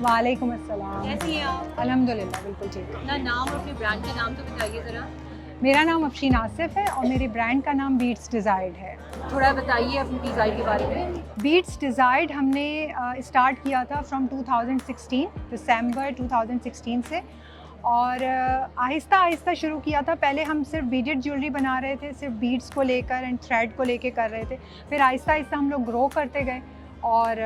वालेकुम अस्सलाम। कैसी हैं आप? अल्हम्दुलिल्लाह बिल्कुल ठीक। अपना नाम और अपने ब्रांड का नाम तो बताइए ज़रा। मेरा नाम अफशीन आसिफ है और मेरे ब्रांड का नाम बीट्स डिज़ायर्ड है। थोड़ा बताइए अपनी डिज़ाइन के बारे में। बीट्स डिज़ायर्ड हमने स्टार्ट किया था फ्रॉम 2016 दिसंबर 2016 से और आहिस्ता आहिस्ता शुरू किया था। पहले हम सिर्फ बीडेड ज्वेलरी बना रहे थे, सिर्फ बीड्स को लेकर एंड थ्रेड को लेके कर रहे थे। फिर आहिस्ता आहिस्ता हम लोग ग्रो करते गए और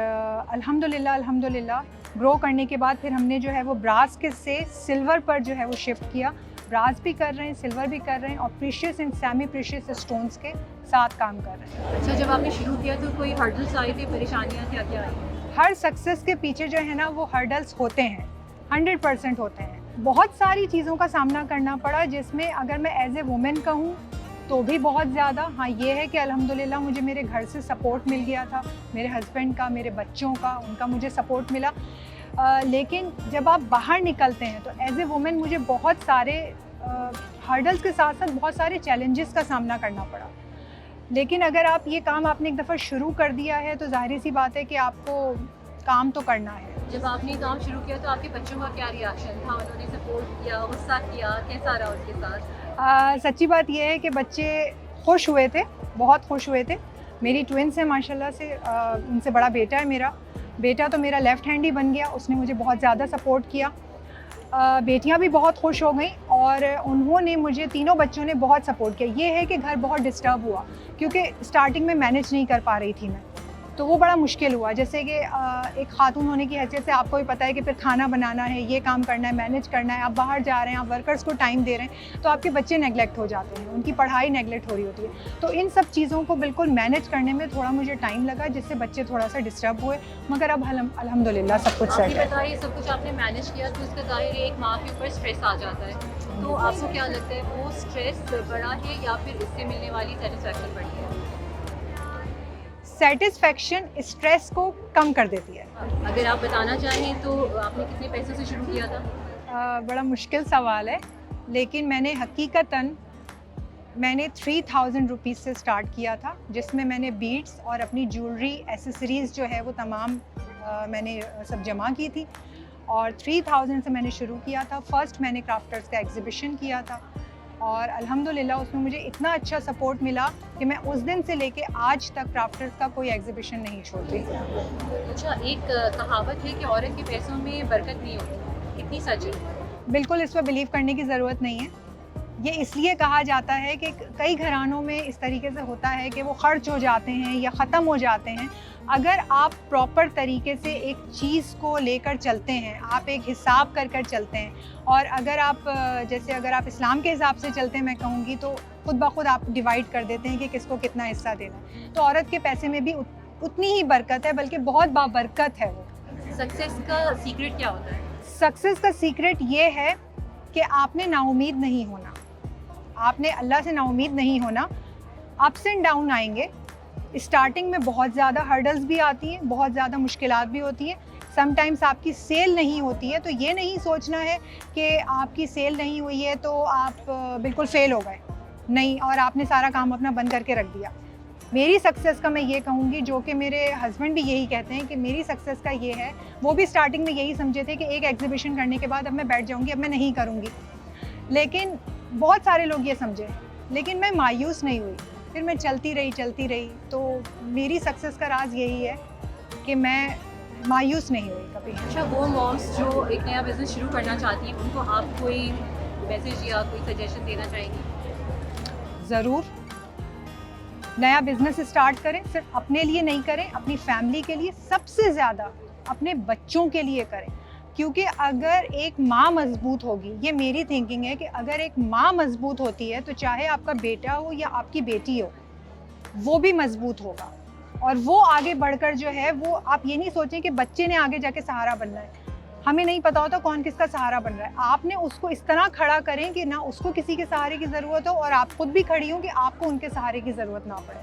अल्हम्दुलिल्लाह ग्रो करने के बाद फिर हमने जो है वो ब्रास के से सिल्वर पर जो है वो शिफ्ट किया। ब्रास भी कर रहे हैं, सिल्वर भी कर रहे हैं और precious and semi precious stones के साथ काम कर रहे हैं। अच्छा, जब आपने शुरू किया तो कोई हर्डल्स आए थे, परेशानियाँ क्या-क्या आई? हर सक्सेस के पीछे जो है ना वो हर्डल्स होते हैं, 100% होते हैं। बहुत सारी चीज़ों का सामना करना पड़ा जिसमें अगर मैं एज ए वुमेन कहूँ तो भी बहुत ज़्यादा। हाँ, ये है कि अल्हम्दुलिल्लाह मुझे मेरे घर से सपोर्ट मिल गया था, मेरे हस्बैंड का, मेरे बच्चों का, उनका मुझे सपोर्ट मिला। लेकिन जब आप बाहर निकलते हैं तो एज ए वुमेन मुझे बहुत सारे हर्डल्स के साथ साथ बहुत सारे चैलेंजेस का सामना करना पड़ा। लेकिन अगर आप ये काम आपने एक दफ़ा शुरू कर दिया है तो ज़ाहिर सी बात है कि आपको काम तो करना है। जब आपने काम शुरू किया तो आपके बच्चों का क्या रिएक्शन था? उन्होंने सपोर्ट किया, गुस्सा किया, कैसा रहा उनके साथ? सच्ची बात ये है कि बच्चे खुश हुए थे, बहुत खुश हुए थे। मेरी ट्विन्स हैं माशाल्लाह से, उनसे बड़ा बेटा है मेरा। बेटा तो मेरा लेफ़्ट हैंड ही बन गया, उसने मुझे बहुत ज़्यादा सपोर्ट किया। बेटियां भी बहुत खुश हो गईं और उन्होंने मुझे, तीनों बच्चों ने बहुत सपोर्ट किया। ये है कि घर बहुत डिस्टर्ब हुआ क्योंकि स्टार्टिंग में मैनेज नहीं कर पा रही थी मैं, तो वो बड़ा मुश्किल हुआ। जैसे कि एक खातून होने की हैसियत से आपको भी पता है कि फिर खाना बनाना है, ये काम करना है, मैनेज करना है, आप बाहर जा रहे हैं, आप वर्कर्स को टाइम दे रहे हैं, तो आपके बच्चे नेगलेक्ट हो जाते हैं, उनकी पढ़ाई नेगलेक्ट हो रही होती है। तो इन सब चीज़ों को बिल्कुल मैनेज करने में थोड़ा मुझे टाइम लगा, जिससे बच्चे थोड़ा सा डिस्टर्ब हुए, मगर अब अल्हम्दुलिल्लाह सब कुछ आप सेट ये है। बताइए, सब कुछ आपने मैनेज किया तो इसका ज़ाहिर है एक माँ के ऊपर स्ट्रेस आ जाता है। तो आपको क्या लगता है, वो स्ट्रेस बड़ा है या फिर इससे मिलने वाली सैटिस्फैक्शन बड़ी है? सेटिस्फेक्शन स्ट्रेस को कम कर देती है। अगर आप बताना चाहें तो आपने कितने पैसों से शुरू किया था? बड़ा मुश्किल सवाल है, लेकिन मैंने 3000 रुपीज़ से स्टार्ट किया था, जिसमें मैंने बीड्स और अपनी ज्वेलरी एसेसरीज़ जो है वो तमाम मैंने सब जमा की थी और 3000 से मैंने शुरू किया था। फर्स्ट मैंने क्राफ्टर्स का एग्ज़िबिशन किया था और अल्हम्दुलिल्लाह उसमें मुझे इतना अच्छा सपोर्ट मिला कि मैं उस दिन से लेके आज तक क्राफ्टर्स का कोई एग्ज़िबिशन नहीं छोड़ती। अच्छा, एक कहावत है कि औरत के पैसों में बरकत नहीं होती, कितनी सच है? बिल्कुल इस पर बिलीव करने की ज़रूरत नहीं है। ये इसलिए कहा जाता है कि कई घरानों में इस तरीके से होता है कि वो खर्च हो जाते हैं या ख़त्म हो जाते हैं। अगर आप प्रॉपर तरीके से एक चीज़ को लेकर चलते हैं, आप एक हिसाब कर कर चलते हैं और अगर आप जैसे अगर आप इस्लाम के हिसाब से चलते हैं मैं कहूँगी, तो खुद ब खुद आप डिवाइड कर देते हैं कि किसको कितना हिस्सा देना है। तो औरत के पैसे में भी उतनी ही बरकत है, बल्कि बहुत बाबरकत है वो। सक्सेस का सीक्रेट क्या होता है? सक्सेस का सीक्रेट ये है कि आपने नाउम्मीद नहीं होना, आपने अल्लाह से नाउम्मीद नहीं होना। अप्स एंड डाउन आएंगे, स्टार्टिंग में बहुत ज़्यादा हर्डल्स भी आती हैं, बहुत ज़्यादा मुश्किलात भी होती हैं। समटाइम्स आपकी सेल नहीं होती है, तो ये नहीं सोचना है कि आपकी सेल नहीं हुई है तो आप बिल्कुल फेल हो गए, नहीं, और आपने सारा काम अपना बंद करके रख दिया। मेरी सक्सेस का मैं ये कहूँगी, जो कि मेरे हस्बैंड भी यही कहते हैं कि मेरी सक्सेस का ये है, वो भी स्टार्टिंग में यही समझे थे कि एक एग्जीबिशन करने के बाद अब मैं बैठ जाऊँगी, अब मैं नहीं करूँगी। लेकिन बहुत सारे लोग ये समझे, लेकिन मैं मायूस नहीं हुई, फिर मैं चलती रही। तो मेरी सक्सेस का राज यही है कि मैं मायूस नहीं हुई कभी। अच्छा, वो मॉम्स जो एक नया बिज़नेस शुरू करना चाहती हैं, उनको आप कोई मैसेज या कोई सजेशन देना चाहेंगी? ज़रूर, नया बिज़नेस स्टार्ट करें, सिर्फ अपने लिए नहीं करें, अपनी फैमिली के लिए, सबसे ज़्यादा अपने बच्चों के लिए करें। क्योंकि अगर एक माँ मजबूत होगी, ये मेरी थिंकिंग है कि अगर एक माँ मजबूत होती है तो चाहे आपका बेटा हो या आपकी बेटी हो, वो भी मजबूत होगा और वो आगे बढ़कर जो है वो, आप ये नहीं सोचें कि बच्चे ने आगे जाके सहारा बनना है। हमें नहीं पता होता कौन किसका सहारा बन रहा है। आपने उसको इस तरह खड़ा करें कि ना उसको किसी के सहारे की ज़रूरत हो और आप खुद भी खड़ी हो कि आपको उनके सहारे की ज़रूरत ना पड़े।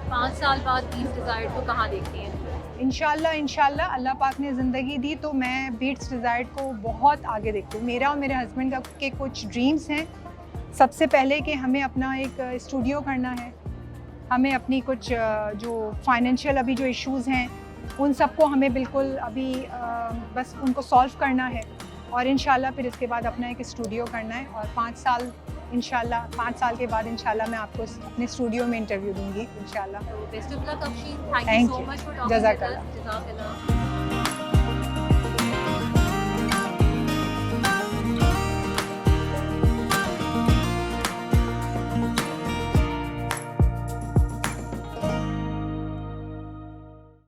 5 साल बाद बीट्स डिज़ायर्ड को कहाँ देखती हैं? इंशाल्लाह अल्लाह पाक ने ज़िंदगी दी तो मैं बीट्स डिज़ायर्ड को बहुत आगे देखती हूँ। मेरा और मेरे हस्बैंड के कुछ ड्रीम्स हैं। सबसे पहले कि हमें अपना एक स्टूडियो करना है, हमें अपनी कुछ जो फाइनेंशियल अभी जो इश्यूज़ हैं उन सबको हमें बिल्कुल अभी बस उनको सॉल्व करना है और इंशाल्लाह फिर इसके बाद अपना एक स्टूडियो करना है और 5 साल के बाद इंशाल्लाह मैं आपको अपने स्टूडियो में इंटरव्यू दूंगी इंशाल्लाह। तो best of luck Afsheen, thank you Thank so you. Much for talking with जज़ाकल्लाह। अस। जज़ाकल्लाह।